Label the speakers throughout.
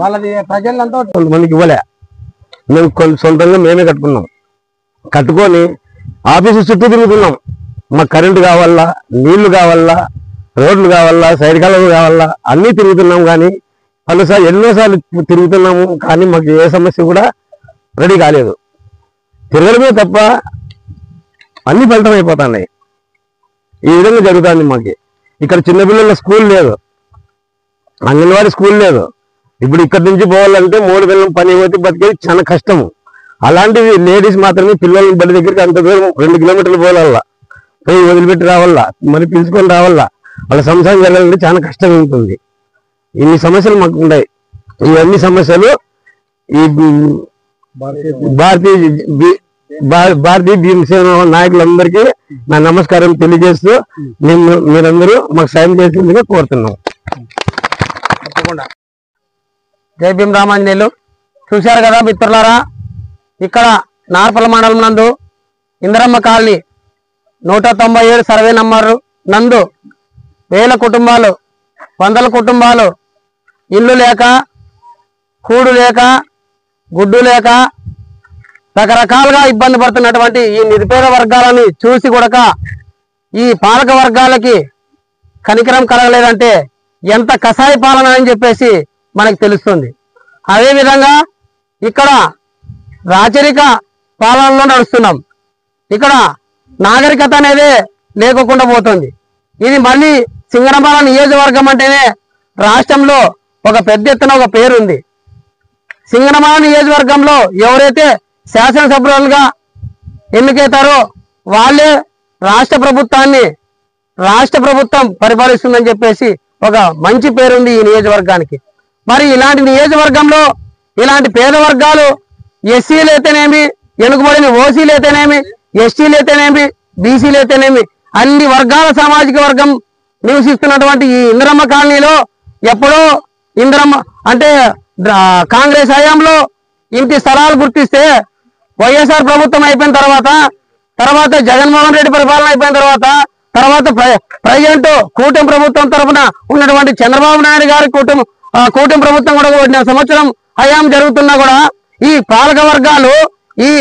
Speaker 1: వాళ్ళది ప్రజలంతా కొంతమందికి ఇవ్వలే, మేము సొంతంగా మేమే కట్టుకున్నాం. కట్టుకొని ఆఫీసు చుట్టూ తిరుగుతున్నాం. మాకు కరెంటు కావాలా, నీళ్లు కావాలా, రోడ్లు కావాలా, సైడ్ కాలువలు కావాలా, అన్నీ తిరుగుతున్నాం. కానీ పలుసార్లు ఎన్నోసార్లు తిరుగుతున్నాము, కానీ మాకు ఏ సమస్య కూడా రెడీ కాలేదు. తిరగడమే తప్ప అన్ని ఫలితం అయిపోతున్నాయి. ఈ విధంగా జరుగుతుంది మాకు. ఇక్కడ చిన్నపిల్లల స్కూల్ లేదు, అంగన్వాడీ స్కూల్ లేదు. ఇప్పుడు ఇక్కడి నుంచి పోవాలంటే 3 పిల్లల పని పోతే బతికేది చాలా కష్టము. అలాంటివి లేడీస్ మాత్రమే పిల్లల్ని బడి దగ్గరికి అంత దూరం 2 కిలోమీటర్లు పోవాలా, పోయి వదిలిపెట్టి రావాలా, మరి పిలుచుకొని రావాలా. వాళ్ళ సంసారం జరగాలంటే చాలా కష్టంగా ఉంటుంది. ఇన్ని సమస్యలు మాకు ఉన్నాయి. ఇవన్నీ సమస్యలు ఈ భారతీయ భీమసేన నాయకులందరికీ నా నమస్కారం తెలియజేస్తూ మీరందరూ మాకు సాయం చేసేందుకు కోరుతున్నాం.
Speaker 2: తప్పకుండా. జై భీమ్ రామాంజనేయులు. చూశారు కదా మిత్రులారా, ఇక్కడ నార్పల మండలం నందు ఇందిరమ్మ కాలనీ 197 సర్వే నంబరు నందు వేల కుటుంబాలు, వందల కుటుంబాలు ఇల్లు లేక, కూడు లేక, గుడ్డు లేక రకరకాలుగా ఇబ్బంది పడుతున్నటువంటి ఈ నిరుపేద వర్గాలని చూసి కూడా ఈ పాలక వర్గాలకి కనికరం కలగలేదంటే ఎంత కషాయ పాలన అని చెప్పేసి మనకు తెలుస్తుంది. అదేవిధంగా ఇక్కడ రాచరిక పాలనలో నడుస్తున్నాం. ఇక్కడ నాగరికత అనేది లేకుండా పోతుంది. ఇది మళ్ళీ సింగనమల నియోజకవర్గం అంటేనే రాష్ట్రంలో ఒక పెద్ద ఎత్తున ఒక పేరుంది. సింగనమల నియోజకవర్గంలో ఎవరైతే శాసనసభ్యులుగా ఎన్నికైతారో వాళ్ళే రాష్ట్ర ప్రభుత్వం పరిపాలిస్తుందని చెప్పేసి ఒక మంచి పేరుంది ఈ నియోజకవర్గానికి. మరి ఇలాంటి నియోజకవర్గంలో ఇలాంటి పేద వర్గాలు, ఎస్సీలు అయితేనేమి, వెనుకబడిన ఓసీలు అయితేనేమి, ఎస్టీలు అయితేనేమి, బీసీలు అయితేనేమి, అన్ని వర్గాల సామాజిక వర్గం నివసిస్తున్నటువంటి ఈ ఇందిరమ్మ కాలనీలో ఎప్పుడో ఇందిరమ్మ అంటే కాంగ్రెస్ హయాంలో ఇంటి స్థలాలు గుర్తిస్తే వైఎస్ఆర్ ప్రభుత్వం అయిపోయిన తర్వాత జగన్మోహన్ రెడ్డి పరిపాలన అయిపోయిన తర్వాత ప్రజెంట్ కూటమి ప్రభుత్వం తరఫున ఉన్నటువంటి చంద్రబాబు నాయుడు గారి కూటమి ప్రభుత్వం కూడా 1 సంవత్సరం హయాం జరుగుతున్నా కూడా ఈ పాలక వర్గాలు ఈ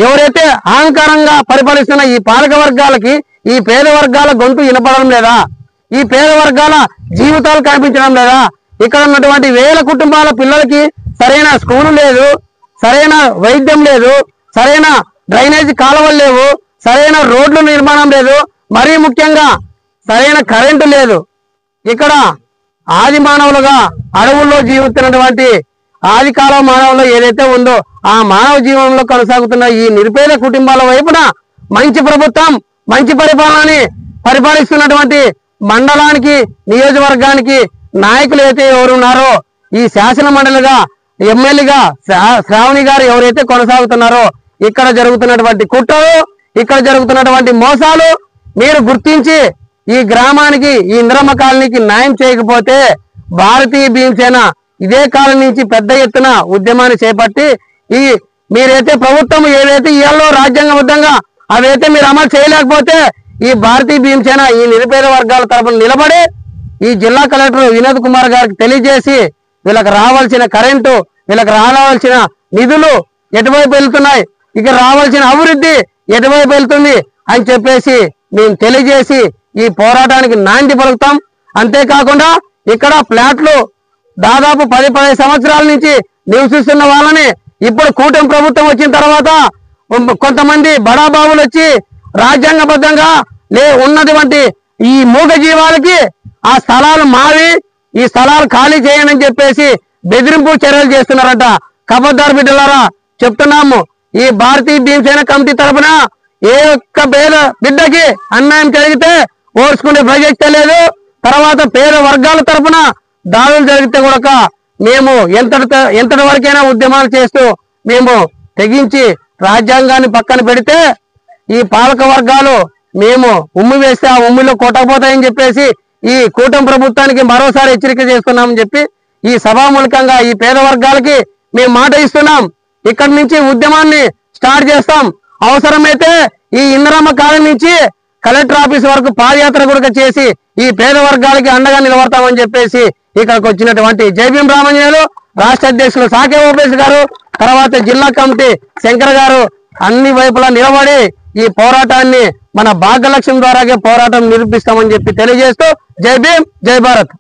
Speaker 2: ఎవరైతే అహంకారంగా పరిపాలిస్తున్న ఈ పాలక వర్గాలకి ఈ పేద వర్గాల గొంతు వినపడడం లేదా? ఈ పేద వర్గాల జీవితాలు కనిపించడం లేదా? ఇక్కడ ఉన్నటువంటి వేల కుటుంబాల పిల్లలకి సరైన స్కూలు లేదు, సరైన వైద్యం లేదు, సరైన డ్రైనేజీ కాలువలు లేవు, సరైన రోడ్లు నిర్మాణం లేదు, మరీ ముఖ్యంగా సరైన కరెంటు లేదు. ఇక్కడ ఆది మానవులుగా అడవుల్లో జీవిస్తున్నటువంటి ఆది కాలం మానవులు ఏదైతే ఉందో ఆ మానవ జీవనంలో కొనసాగుతున్న ఈ నిరుపేద కుటుంబాల వైపున మంచి ప్రభుత్వం, మంచి పరిపాలనని పరిపాలిస్తున్నటువంటి మండలానికి, నియోజకవర్గానికి నాయకులు అయితే ఎవరున్నారో ఈ శాసన మండలిగా, ఎమ్మెల్యేగా శ్రావణి గారు ఎవరైతే కొనసాగుతున్నారో ఇక్కడ జరుగుతున్నటువంటి కుట్రలు, ఇక్కడ జరుగుతున్నటువంటి మోసాలు మీరు గుర్తించి ఈ గ్రామానికి, ఈ ఇందిరమ్మ కాలనీకి న్యాయం చేయకపోతే భారతీయ భీమసేన ఇదే కాలం నుంచి పెద్ద ఎత్తున ఉద్యమాన్ని చేపట్టి ఈ మీరైతే ప్రభుత్వం ఏదైతే ఇళ్లలో రాజ్యాంగబద్ధంగా అవైతే మీరు అమలు చేయలేకపోతే ఈ భారతీయ భీమసేన ఈ నిరుపేద వర్గాల తరపున నిలబడి ఈ జిల్లా కలెక్టర్ వినోద్ కుమార్ గారికి తెలియజేసి వీళ్ళకి రావాల్సిన కరెంటు, వీళ్ళకి రావాల్సిన నిధులు ఎటువైపు వెళ్తున్నాయి, ఇక రావాల్సిన అభివృద్ధి ఎటువైపు వెళ్తుంది అని చెప్పేసి మేము తెలియజేసి ఈ పోరాటానికి నాంది పలుకుతాం. అంతేకాకుండా ఇక్కడ ఫ్లాట్లు దాదాపు 10-15 సంవత్సరాల నుంచి నివసిస్తున్న వాళ్ళని ఇప్పుడు కూటమి ప్రభుత్వం వచ్చిన తర్వాత కొంతమంది బడాబాబులు వచ్చి రాజ్యాంగబద్ధంగా ఉన్నటువంటి ఈ మూగ జీవాలకి ఆ స్థలాలు మావి, ఈ స్థలాలు ఖాళీ చేయండి అని చెప్పేసి బెదిరింపు చర్యలు చేస్తున్నారట. ఖబర్దార్ బిడ్డలారా చెప్తున్నాము, ఈ భారతీయ భీమసేన కమిటీ తరఫున ఏ ఒక్క పేద బిడ్డకి అన్యాయం జరిగితే ఓర్చుకునే ప్రసక్తే లేదు. తర్వాత పేద వర్గాల తరఫున దాడులు జరిగితే కూడా మేము ఎంతటి వరకైనా ఉద్యమాలు చేస్తూ మేము తెగించి రాజ్యాంగాన్ని పక్కన పెడితే ఈ పాలక వర్గాలు మేము ఉమ్మి వేస్తే ఆ ఉమ్మిలో కొట్టకపోతాయని చెప్పేసి ఈ కూటమి ప్రభుత్వానికి మరోసారి హెచ్చరిక చేస్తున్నామని చెప్పి ఈ సభామూలకంగా ఈ పేద వర్గాలకి మేము మాట ఇస్తున్నాం. ఇక్కడి నుంచి ఉద్యమాన్ని స్టార్ట్ చేస్తాం. అవసరమైతే ఈ ఇందిరమ్మ కాలనీ నుంచి కలెక్టర్ ఆఫీస్ వరకు పాదయాత్ర కూడా చేసి ఈ పేద వర్గాలకి అండగా నిలబడతామని చెప్పేసి ఇక్కడికి వచ్చినటువంటి జైభీం రామంజనేయులు, రాష్ట్ర అధ్యక్షులు సాకే ఓపేష్ గారు, తర్వాత జిల్లా కమిటీ శంకర్ గారు అన్ని వైపులా నిలబడి ఈ పోరాటాన్ని మన భాగ్యలక్ష్యం ద్వారాగే పోరాటం నిరూపిస్తామని చెప్పి తెలియజేస్తూ జై భీమ్, జై భారత్.